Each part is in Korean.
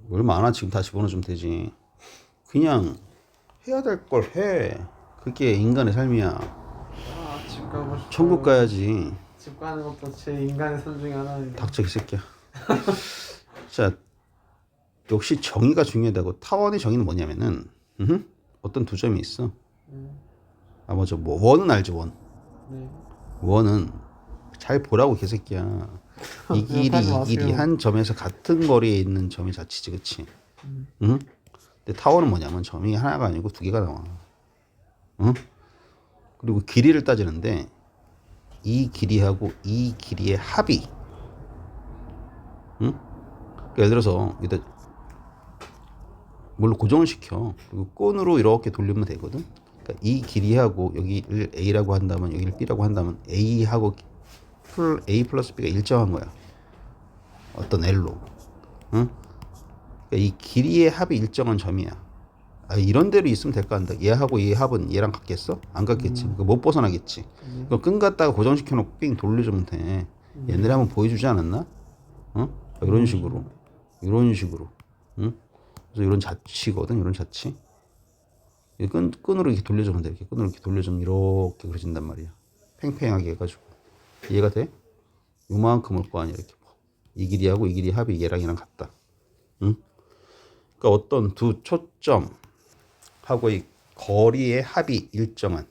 뭘 많아 지금 다 집어넣어주면 되지. 그냥 해야 될 걸 해. 그게 인간의 삶이야. 아, 집 가고 싶어. 천국 가야지. 집 가는 것도 제 인간의 삶 중에 하나예요. 닥쳐 이 새끼야. 자, 역시 정의가 중요하다고. 타원의 정의는 뭐냐면은 어떤 두 점이 있어. 아 맞아. 뭐 원은 알죠 원. 네. 원은 잘 보라고 개새끼야. 이 길이 이 길이 한 점에서 같은 거리에 있는 점이 자치지, 그치? 응? 근데 타원은 뭐냐면 점이 하나가 아니고 두 개가 나와. 응? 그리고 길이를 따지는데 이 길이하고 이 길이의 합이, 응? 그러니까 예를 들어서 여기다 뭘로 고정을 시켜. 그리고 끈으로 이렇게 돌리면 되거든. 그러니까 이 길이하고 여기를 A라고 한다면 여기를 B라고 한다면 A하고 A 플러스 B가 일정한 거야. 어떤 L로. 응? 그러니까 이 길이의 합이 일정한 점이야. 아, 이런 대로 있으면 될 거 아닌가. 얘하고 얘 합은 얘랑 같겠어? 안 같겠지. 그러니까 못 벗어나겠지. 그럼 끈 갖다가 고정시켜놓고 삥 돌려주면 돼. 옛날에 한번 보여주지 않았나? 어? 이런 식으로. 이런 식으로. 응? 그래서 이런 자치거든. 이런 자치. 끈으로 이렇게 돌려주면 돼. 이렇게 끈으로 이렇게 돌려주면 이렇게 그려진단 말이야. 팽팽하게 해가지고. 이해가 돼? 요만큼 올 거 아니야. 이렇게. 이 길이하고 이 길이 합이 얘랑 얘랑 같다. 응? 그러니까 어떤 두 초점하고 이 거리의 합이 일정한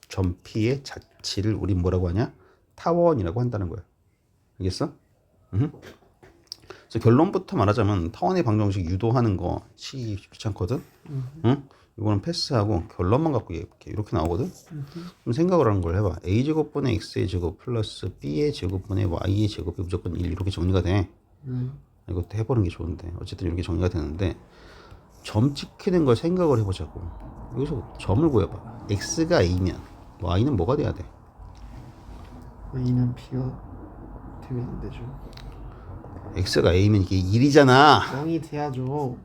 점피의 자치를 우리 뭐라고 하냐? 타원이라고 한다는 거야. 알겠어? 그래서 결론부터 말하자면 타원의 방정식 유도하는 거 치기 귀찮거든. 응? 이거는 패스하고 결론만 갖고 얘기해볼게. 이렇게 나오거든. 그럼 생각을 하는 걸 해봐. a제곱분의 x의 제곱 플러스 b의 제곱분의 y의 제곱이 무조건 1 이렇게 정리가 돼. 이것도 해보는 게 좋은데 어쨌든 이렇게 정리가 되는데 점 찍히는 걸 생각을 해보자고. 여기서 점을 구해봐. x가 a면 y는 뭐가 돼야 돼? A는 B가 되면 안 되죠. x가 a면 이게 1이잖아. 0이 돼야죠.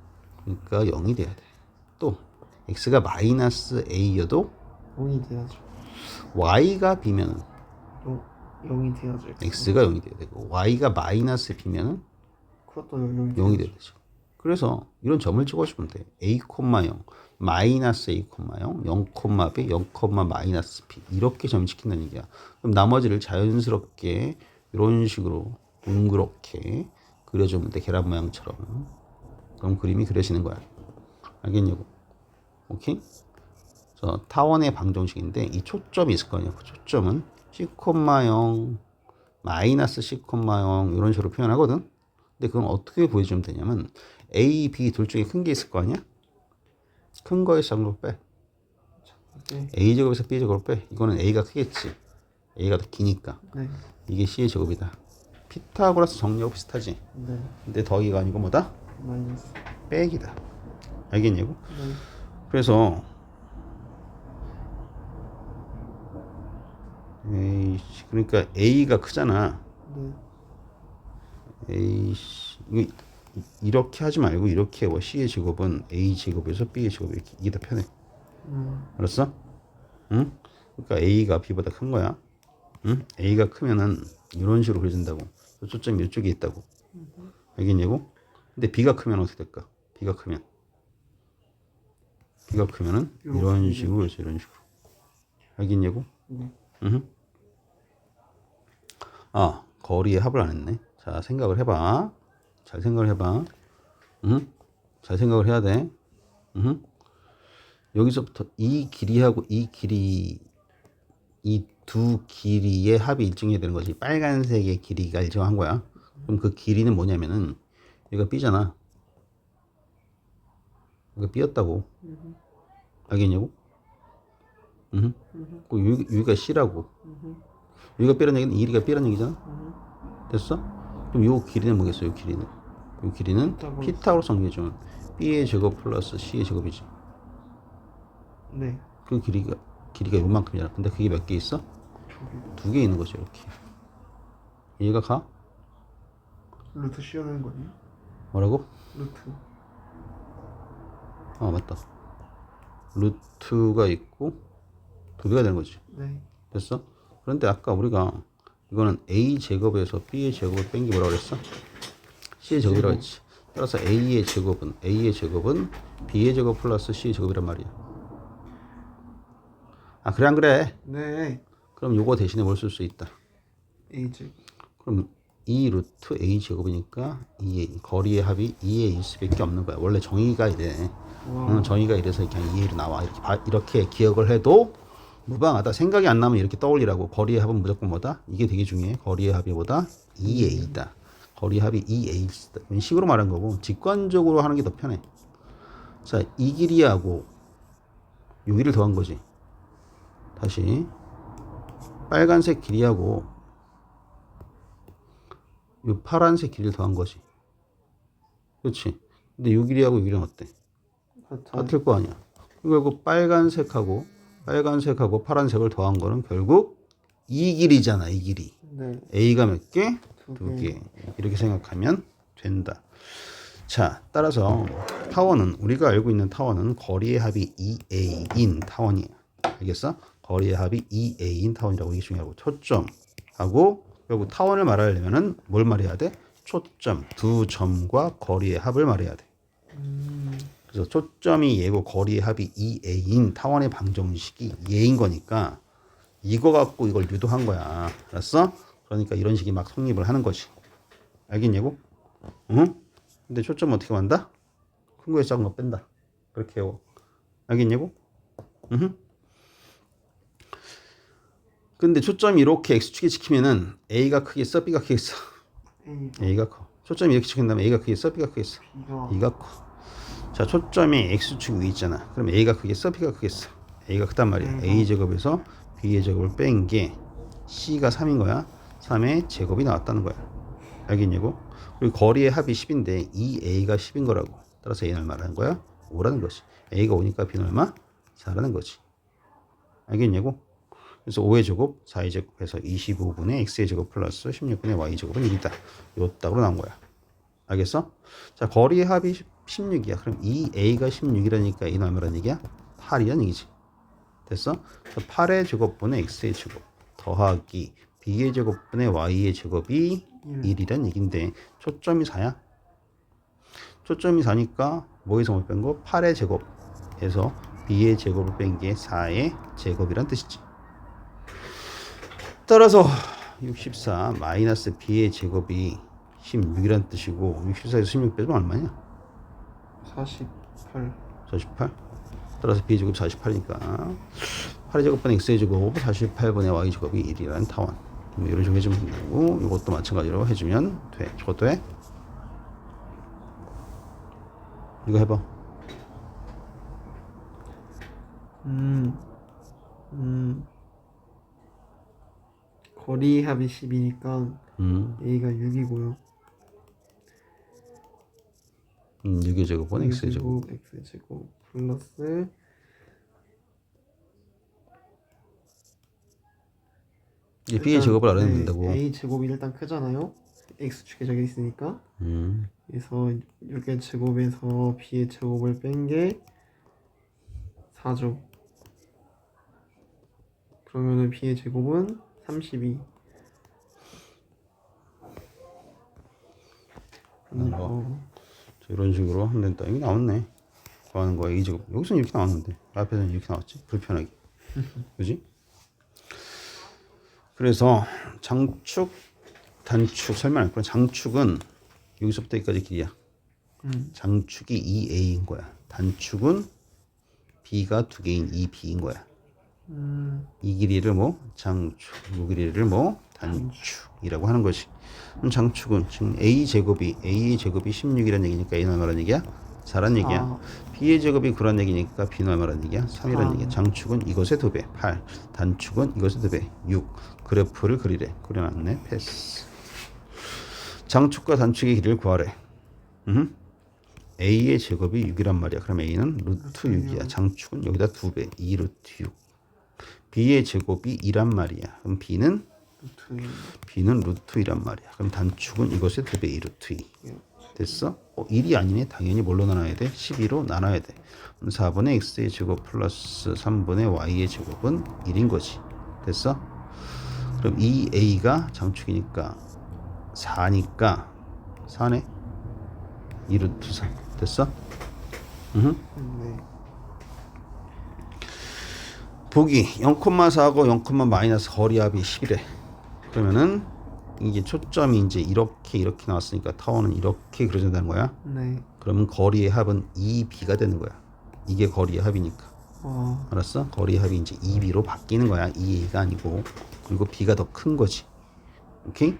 그러니까 0이 돼야 돼. 또 x가 마이너스 a여도 0이 돼야죠. y가 b면은 0이 돼야죠. x가 0이 돼야 되고 y가 마이너스 b면은 그것도 0이 0이 돼야 되죠. 그래서 이런 점을 찍어주면 돼. a, 0, 마이너스 a, 0, 0, b, 0, 마이너스 b 이렇게 점 찍힌다는 얘기야. 그럼 나머지를 자연스럽게 이런 식으로 둥그렇게 그려주면 돼. 계란 모양처럼. 그럼 그림이 그려지는 거야. 알겠냐고. 오케이? 그래서 타원의 방정식인데 이 초점이 있을 거 아니야. 그 초점은 c, 0, 마이너스 c, 0 이런 식으로 표현하거든. 근데 그건 어떻게 보여주면 되냐면 A, B 둘 중에 큰 게 있을 거 아니야? 큰 거에서 작은 걸 빼. 네. A제곱에서 B제곱을 빼. 이거는 A가 크겠지. A가 더 기니까. 네. 이게 C의 제곱이다. 피타고라스 정리하고 비슷하지? 네. 근데 더하기가 아니고 뭐다? 마이너스. 빼기다. 알겠냐고? 네. 그래서 그러니까 A가 크잖아. 네. A, 이거 이렇게 하지 말고 이렇게 해. C의 제곱은 A 제곱에서 B의 제곱 이렇게 이게 더 편해. 알았어? 응? 그러니까 A가 B보다 큰 거야. 응? A가 크면은 이런 식으로 그려진다고. 초점이 이쪽에 있다고. 알겠냐고? 근데 B가 크면 어떻게 될까? B가 크면은 이런 식으로 그래서 이런 식으로. 알겠냐고? 네. 아, 거리의 합을 안 했네. 자, 생각을 해봐. 잘 생각을 해봐. 잘 생각을 해야 돼. 여기서부터 이 길이하고 이 길이, 이 두 길이의 합이 일정해야 되는 거지. 빨간색의 길이가 일정한 거야. 그럼 그 길이는 뭐냐면은 여기가 B잖아. 여기가 B였다고. 알겠냐고? 여기가 C라고. 여기가 B라는 얘기는 이 길이가 B라는 얘기잖아. 됐어? 그럼 요 길이는 뭐겠어? 요 길이는 피타고라스 정리해주면 B의 제곱 플러스 C의 제곱이지. 네. 그 길이가 요만큼이잖아. 근데 그게 몇 개 있어? 두 개 있는 거죠. 이렇게. 이해가 가? 루트 씌워내는 거 아니에요? 뭐라고? 루트. 아 맞다. 루트가 있고 두 개가 되는 거지. 네. 됐어? 그런데 아까 우리가 이거는 A 제곱에서 B의 제곱을 뺀 게 뭐라고 그랬어? C의 제곱이라고 했지. 따라서 A의 제곱은 B의 제곱 플러스 C의 제곱이란 말이야. 아, 그래 안 그래? 네. 그럼 요거 대신에 뭘 쓸 수 있다. A 제곱. 그럼 2 루트 A 제곱이니까 거리의 합이 2A일 수밖에 없는 거야. 원래 정의가 이래. 와. 정의가 이래서 그냥 2A로 나와. 이렇게 기억을 해도 무방하다. 생각이 안 나면 이렇게 떠올리라고. 거리의 합은 무조건 뭐다? 이게 되게 중요해. 거리의 합이 뭐다? 2A다. 거리의 합이 2A다. 이런 식으로 말한 거고 직관적으로 하는 게 더 편해. 자, 이 길이하고 요 길이를 더한 거지. 다시 빨간색 길이하고 요 파란색 길이를 더한 거지. 그렇지. 근데 요 길이하고 요 길이는 어때? 같을 거 아니야. 결국 빨간색하고 파란색을 더한 거는 결국 이 길이잖아. 이 길이. 네. A가 몇 개? 두 2개. 이렇게 생각하면 된다. 자, 따라서 타원은 우리가 알고 있는 타원은 거리의 합이 2A인 타원이야. 알겠어? 거리의 합이 2A인 타원이라고. 이게 중요하고 초점하고 결국 타원을 말하려면은 뭘 말해야 돼? 초점, 두 점과 거리의 합을 말해야 돼. 그래서 초점이 얘고 거리의 합이 2A인 타원의 방정식이 얘인 거니까 이거 갖고 이걸 유도한 거야. 알았어? 그러니까 이런 식이 막 성립을 하는 거지. 알겠냐고? 응? 근데 초점 어떻게 만다? 큰 거에 작은 거 뺀다. 그렇게 해요. 알겠냐고? 응? 근데 초점이 이렇게 X축에 찍히면은 A가 크겠어? B가 크겠어? A가 커. 초점이 이렇게 찍힌다면 A가 크겠어? B가 크겠어? B가 커. 자, 초점이 X축 위에 있잖아. 그럼 A가 크겠어? B가 크겠어? A가 크단 말이야. A 제곱에서 B의 제곱을 뺀 게 C가 3인 거야. 3의 제곱이 나왔다는 거야. 알겠냐고? 그리고 거리의 합이 10인데 2A가 10인 거라고. 따라서 A는 얼마라는 거야? 5라는 거지. A가 5니까 B는 얼마? 4라는 거지. 알겠냐고? 그래서 5의 제곱, 4의 제곱해서 25분의 x의 제곱 플러스 16분의 y 제곱은 1이다. 요 딱으로 나온 거야. 알겠어? 자, 거리의 합이 16이야. 그럼 이 a가 16이라니까 이 얼마란 얘기야? 8이란 얘기지. 됐어? 8의 제곱분의 x의 제곱 더하기 b의 제곱분의 y의 제곱이 1이란 얘긴데 초점이 4야. 초점이 4니까 뭐에서 못 뺀 거? 8의 제곱에서 b의 제곱을 뺀 게 4의 제곱이란 뜻이지. 따라서 64 마이너스 b의 제곱이 16이란 뜻이고 64에서 16 빼면 얼마냐? 48. 48. 따라서 b의 제곱 48이니까 8의 제곱분의 x의 제곱 48분의 y 제곱이 1이라는 타원. 이런 식으로 해주면 된다고. 이것도 마찬가지로 해주면 돼. 저것도 해. 이거 해봐. 거리 합이 10이니까 A가 6이고요. 6의 제곱은 x의 제곱. X의 제곱 플러스 이제 b의 제곱을 알아내면 된다고. A 제곱이 일단 크잖아요. X축에 적혀 있으니까. 그래서 6의 제곱에서 B의 제곱을 뺀 게 4죠. 그러면은 B의 제곱은 32. 자, 이런 식으로 하면 된다. 여기 나왔네. 구하는 거야. 이 제곱. 여기서는 이렇게 나왔는데 앞에서는 이렇게 나왔지. 불편하게. 그지? 그래서 장축, 단축 설명할 거야. 장축은 여기서부터 여기까지 길이야. 장축이 2a인 거야. 단축은 b가 2개인 2b인 거야. 이 길이를 뭐 장축, 이 길이를 뭐 단축이라고 하는 것이. 그럼 장축은 지금 a의 제곱이 16이라는 얘기니까 a는 얼마란 얘기야? 4란 얘기야. b의 제곱이 9란 얘기니까 b는 얼마란 얘기야? 3이란 얘기야. 장축은 이것의 2배 8, 단축은 이것의 2배 6. 그래프를 그리래. 그려놨네. 패스. 장축과 단축의 길이를 구하래. a의 제곱이 6이란 말이야. 그럼 a는 루트 6이야. 장축은 여기다 2배 2 루트 6. b의 제곱이 2란 말이야. 그럼 b는 루트 2란 말이야. 그럼 단축은 이것의 2배 2 루트 2. 됐어? 1이 아니네. 당연히 뭘로 나눠야 돼? 12로 나눠야 돼. 4분의 x의 제곱 플러스 3분의 y의 제곱은 1인 거지. 됐어? 그럼 이 a가 장축이니까 4니까 4네. 2 루트 3 됐어? 음. 네. 보기 0,4하고 0, 마이너스 거리 합이 10이래. 그러면은 이게 초점이 이제 이렇게 나왔으니까 타원은 이렇게 그려진다는 거야. 네. 그러면 거리의 합은 2b가 되는 거야. 이게 거리의 합이니까. 알았어? 거리의 합이 이제 2b로 바뀌는 거야. 2a가 아니고. 그리고 b가 더 큰 거지. 오케이?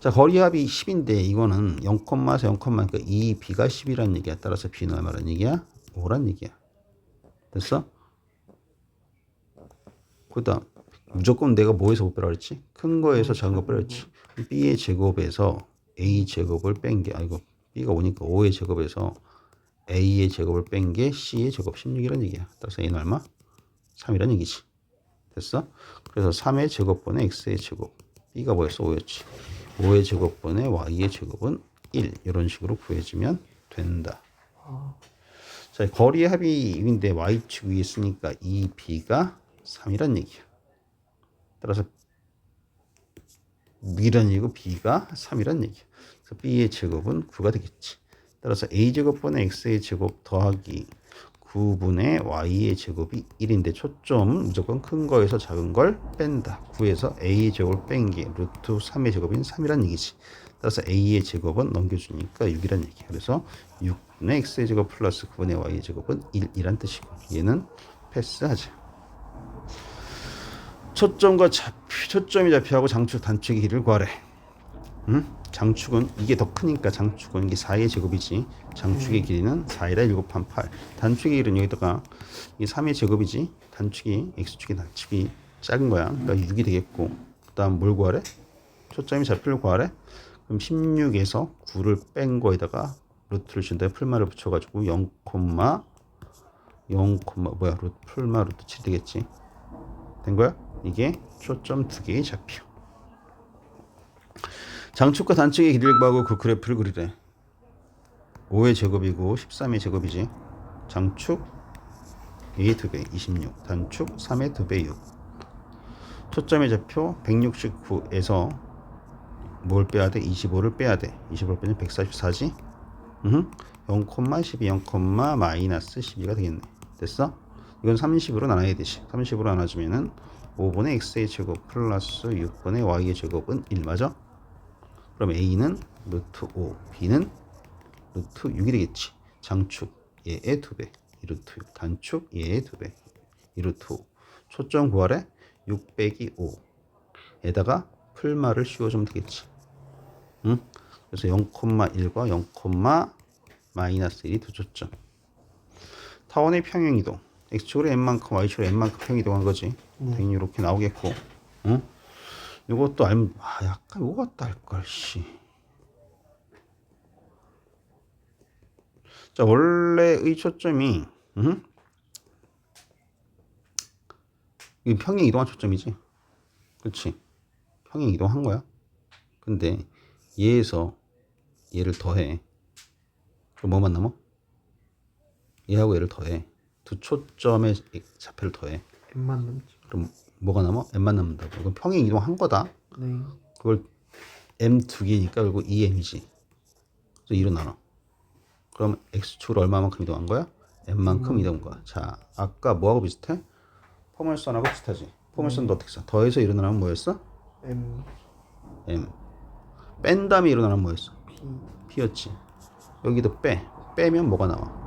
자, 거리 합이 10인데 이거는 0,에서 0, 그러니까 2b가 10이란 얘기야. 따라서 b는 얼마란 얘기야? 5란 얘기야. 됐어? 그 다음 무조건 내가 뭐에서 못 빼라 그랬지? 큰 거에서 작은 거 빼랬지. b의 제곱에서 a 제곱을 뺀 게 아이고 b가 오니까 5의 제곱에서 a의 제곱을 뺀 게 c의 제곱 16이란 얘기야. 따라서 a는 얼마? 3이란 얘기지. 됐어? 그래서 3의 제곱분의 x의 제곱 b가 뭐였어? 5였지. 5의 제곱분의 y의 제곱은 1 이런 식으로 구해지면 된다. 자, 거리의 합이 2인데 y축 위에 있으니까 2b가 3이란 얘기야. 따라서 B란 얘기고 B가 3이란 얘기야. 그래서 B의 제곱은 9가 되겠지. 따라서 A제곱분의 X의 제곱 더하기 9분의 Y의 제곱이 1인데 초점은 무조건 큰 거에서 작은 걸 뺀다. 9에서 A의 제곱을 뺀 게 루트 3의 제곱인 3이란 얘기지. 따라서 A의 제곱은 넘겨주니까 6이란 얘기야. 그래서 6분의 X의 제곱 플러스 9분의 Y의 제곱은 1이란 뜻이고 얘는 패스하자. 초점이 좌표하고 장축 단축의 길이를 구하래. 응? 장축은 이게 더 크니까 장축은 이게 4의 제곱이지. 장축의 길이는 4이라 7판 8. 단축의 길이는 여기다가 이 3의 제곱이지. 단축이 x축의 단축이 작은 거야. 그러니까 6이 되겠고. 그다음 뭘 구하래? 초점이 좌표를 구하래. 그럼 16에서 9를 뺀 거에다가 루트를 준 다음에 풀마를 붙여가지고 0, 뭐야 풀마 루트 7 되겠지. 된 거야? 이게 초점 두 개의 좌표. 장축과 단축의 길이를 구하고 그 그래프를 그리래. 5의 제곱이고 13의 제곱이지. 장축 A의 2배 26, 단축 3의 2배 6. 초점의 좌표 169에서 뭘 빼야 돼? 25를 빼야 돼. 25를 빼면 144지. 0,12, 0, 마이너스 12가 되겠네. 됐어? 이건 30으로 나눠야 되지. 30으로 나눠주면은 5분의 x의 제곱 플러스 6분의 y의 제곱은 1 맞아? 그럼 a는 루트 5, b는 루트 6이 되겠지. 장축 얘의 2배 2루트 6, 단축 얘의 2배 2루트 5. 초점 구하래. 6 빼기 5에다가 풀마를 씌워주면 되겠지. 응? 그래서 0,1과 0, 마이너스 1이 두 초점. 타원의 평행이동 x축으로 n만큼 y축으로 n만큼 평행이동한 거지. 당연히 이렇게 나오겠고. 응? 이것도 알면 약간 이거 같다 할걸 씨. 자, 원래의 초점이 이 평행 이동한 초점이지. 그렇지? 평행 이동한 거야. 근데 얘에서 얘를 더해. 그럼 뭐만 남아? 얘하고 얘를 더해. 두 초점의 좌표를 더해. m만 남죠. 그럼 뭐가 남아? m만 남는다고. 그럼 평행 이동한 거다. 네. 그걸 m 두 개니까 그리고 2m이지. 그래서 2로 나눠. 그럼 x축으로 얼마만큼 이동한 거야? m만큼 이동한 거야. 자, 아까 뭐하고 비슷해? 포멀선하고 비슷하지. 포멀선도 어떻게 써? 더해서 일어나면 뭐였어? m. 뺀 다음에 일어나면 뭐였어? p였지. 여기도 빼면 뭐가 나와?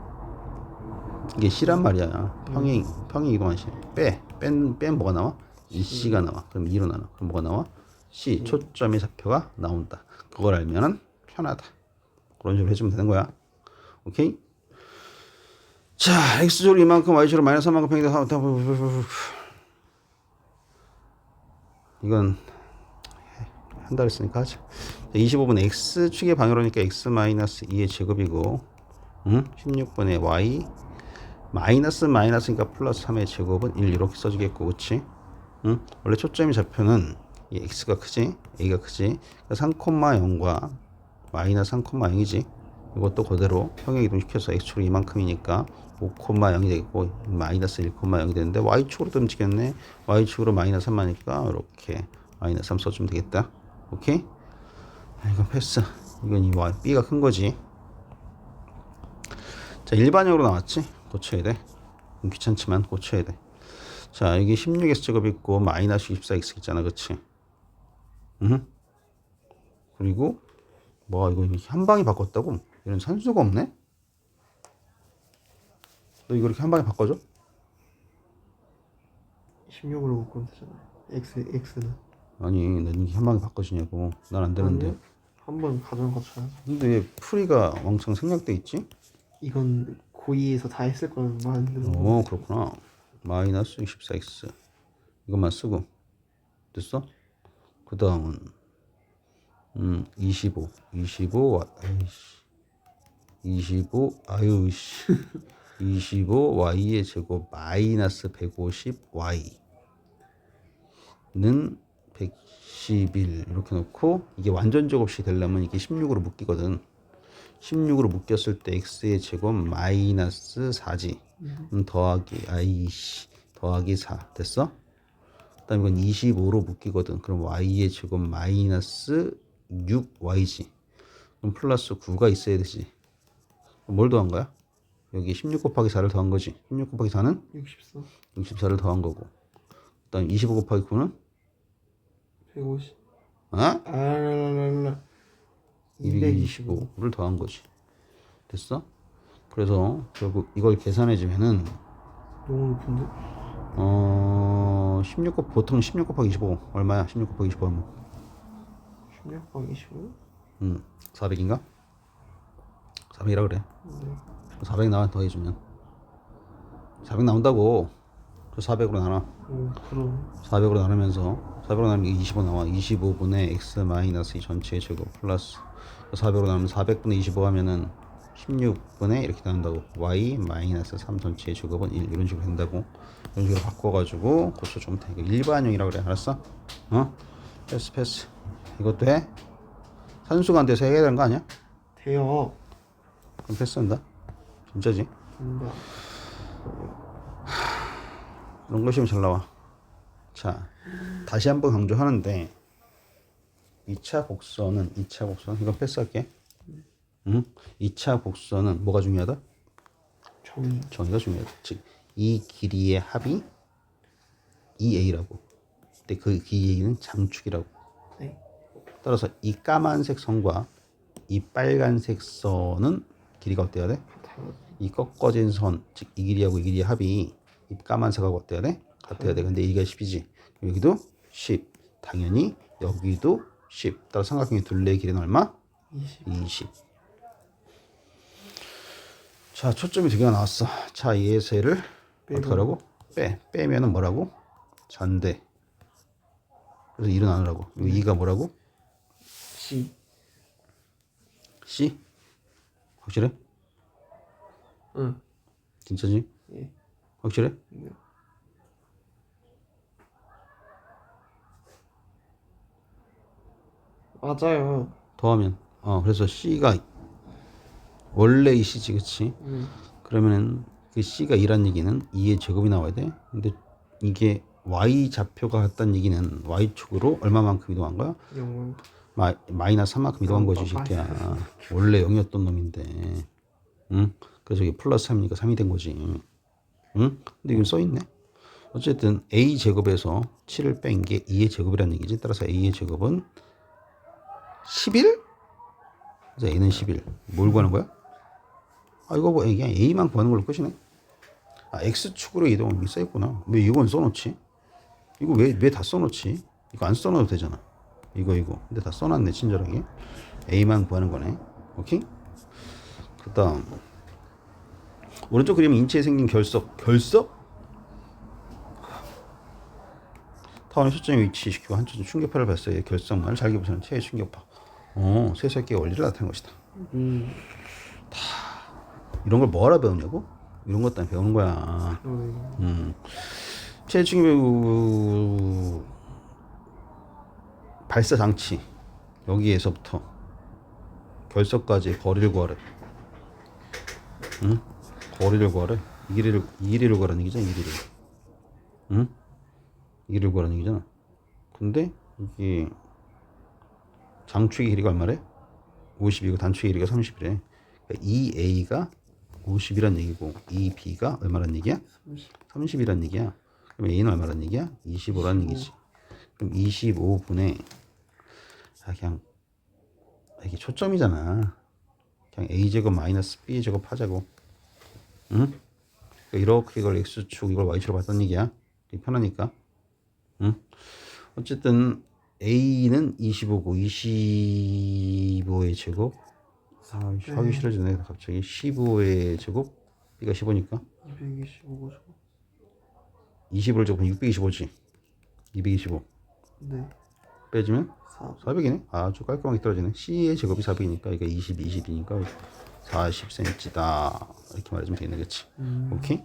이게 c란 말이야. 평행 이동한 c. 뺀 뭐가 나와? 이 c가 나와. 그럼 2로 나눠. 그럼 뭐가 나와? c. 초점의 좌표가 나온다. 그걸 알면은 편하다. 그런 식으로 해주면 되는 거야. 오케이? 자, x축으로 이만큼, y축으로 마이너스 3만큼 평행이다. 이건 한다 했으니까 하자. 25분 x축의 방향으로니까 x 마이너스 2의 제곱이고 16분의 y 마이너스니까 플러스 3의 제곱은 1 이렇게 써주겠고, 그치? 원래 초점의 좌표는 이 x가 크지? a가 크지? 3,0과 마이너스 3,0이지? 이것도 그대로 평행 이동시켜서 x축으로 이만큼이니까 5,0이 되겠고 마이너스 1,0이 되는데 y축으로도 움직였네. y축으로 마이너스 3이니까 이렇게 마이너스 3 써주면 되겠다. 오케이? 이건 패스. 이건 이 b가 큰 거지. 자, 일반형으로 나왔지? 고쳐야 돼. 귀찮지만 고쳐야 돼. 자, 여기 16x제곱 있고 마이너스 24x 있잖아, 그치? 그리고 뭐 이거 한 방에 바꿨다고? 이런 산수가 없네? 너 이거 이렇게 한 방에 바꿔줘? 16으로 묶으면 되잖아요. x는 아니, 난 이게 한 방에 바꿔주냐고. 난 안 되는데. 한번 가정 거쳐야죠. 근데 왜 풀이가 왕창 생략돼 있지? 이건 고2에서 다 했을 거는 만드는 거. 오, 그렇구나. 마이너스 64x 이것만 쓰고 됐어? 그 다음은 25 아유씨 25y의 제곱 마이너스 150y는 111 이렇게 놓고, 이게 완전 제곱식이 되려면 이게 16으로 묶이거든. 16으로 묶였을 때 x의 제곱 마이너스 4지. 더하기 4 됐어? 그 다음에 이건 25로 묶이거든. 그럼 y의 제곱 마이너스 6y지. 그럼 플러스 9가 있어야 되지. 뭘 더한 거야? 여기 16 곱하기 4를 더한 거지. 16 곱하기 4는 64, 64를 더한 거고, 그 다음 25 곱하기 9는 150. 어? 아라라라라. 225를 더한 거지. 됐어? 그래서 결국 이걸 계산해주면은 16 보통 16 곱하기 25 얼마야? 16 곱하기 25 하면 16 곱하기 25? 400인가? 400이라 그래. 400 나와 더해주면 400 나온다고. 그 400으로 나눠. 그럼 400으로 나누면서 400으로 나누면 25 나와. 25분의 x 마이너스 이 전체의 제곱 플러스 400으로 나누면 400분의 25 하면은 16분의 이렇게 나온다고. y 마이너스 3 전체의 제곱은 1 이런 식으로 된다고. 이런 식으로 바꿔가지고 고쳐주면 돼. 이거 일반형이라고 그래. 알았어? 패스. 이것도 해? 산수가 안 돼서 해야 되는 거 아니야? 돼요. 그럼 패스한다. 진짜지? 된다. 이런 것이면 잘 나와. 자, 다시 한번 강조하는데 2차 복선은 이건 패스할게. 2차 복선은 뭐가 중요하다? 정의가 중요하다. 즉, 이 길이의 합이 2a라고. 근데 그 길이는 장축이라고. 네. 따라서 이 까만색 선과 이 빨간색 선은 길이가 어때야 돼? 이 꺾어진 선, 즉 이 길이하고 이 길이의 합이 이 까만색하고 어때야 돼? 같아야 돼. 근데 이게 10이지. 여기도 10. 당연히 여기도 10. 따라 삼각형의 둘레의 길이는 얼마? 20. 자, 초점이 두 개가 나왔어. 자, 예세를 어떻게 하라고? 빼면은 뭐라고? 잔대. 그래서 2로 나누라고. 이 2가 뭐라고? C? 확실해? 응. 진짜지? 예. 확실해? 네. 맞아요. 더하면 그래서 C가 원래 이 C지, 그치? 그러면은 그 C가 2란 얘기는 2의 제곱이 나와야 돼. 근데 이게 Y 좌표가 같다는 얘기는 Y축으로 얼마만큼 이동한 거야? 0. 마이너스 3만큼 이동한 거지, 이 새끼야. 원래 0이었던 놈인데. 응? 그래서 이게 플러스 3이니까 3이 된 거지. 응? 근데 이건 써있네. 어쨌든 A 제곱에서 7을 뺀 게 2의 제곱이라는 얘기지. 따라서 A의 제곱은 11? 그래서 A는 11. 뭘 구하는 거야? 이거 뭐 그냥 A만 구하는 걸로 끝이네. X축으로 이동은 이게 써있구나. 왜 이건 써놓지? 이거 왜 다 써놓지? 이거 안 써놔도 되잖아. 이거. 근데 다 써놨네, 친절하게. A만 구하는 거네. 오케이? 그 다음. 오른쪽 그림은 인체에 생긴 결석. 타원의 초점에 위치시키고 한쪽은 충격파를 발사해 결석만을 잘게 보시는 체의 충격파. 쇠설계의 원리를 나타낸 것이다. 이런 걸 뭐하러 배우냐고? 이런 것 때문에 배우는 거야. 체의 충격 발사 장치 여기에서부터 결석까지 거리를 구하래. 거리를 구하래. 이 길이를 구하라는 얘기잖아. 이 길이를 구하라는 얘기잖아. 근데 이게 장축의 길이가 얼마래? 50이고 단축의 길이가 30이래. 그러니까 이 A가 50이란 얘기고 이 b가 얼마란 얘기야? 30이란 얘기야. 그럼 a는 얼마란 얘기야? 25란 얘기지. 그럼 25분의 그냥 이게 초점이잖아. 그냥 a제곱 마이너스 b제곱 하자고. 응? 이렇게 이걸 x축 이걸 y축으로 봤던 얘기야. 편하니까. 응? 어쨌든 a는 25고 25의 제곱 하기 싫어지네 갑자기. 15의 제곱 b가 15니까 225죠. 20을 적으면 625지. 225 네. 빼주면 4. 400이네. 아주 깔끔하게 떨어지네. c의 제곱이 400이니까 그러니까 20, 20이니까 40cm다 이렇게 말해주면 되겠네. 그치? 오케이?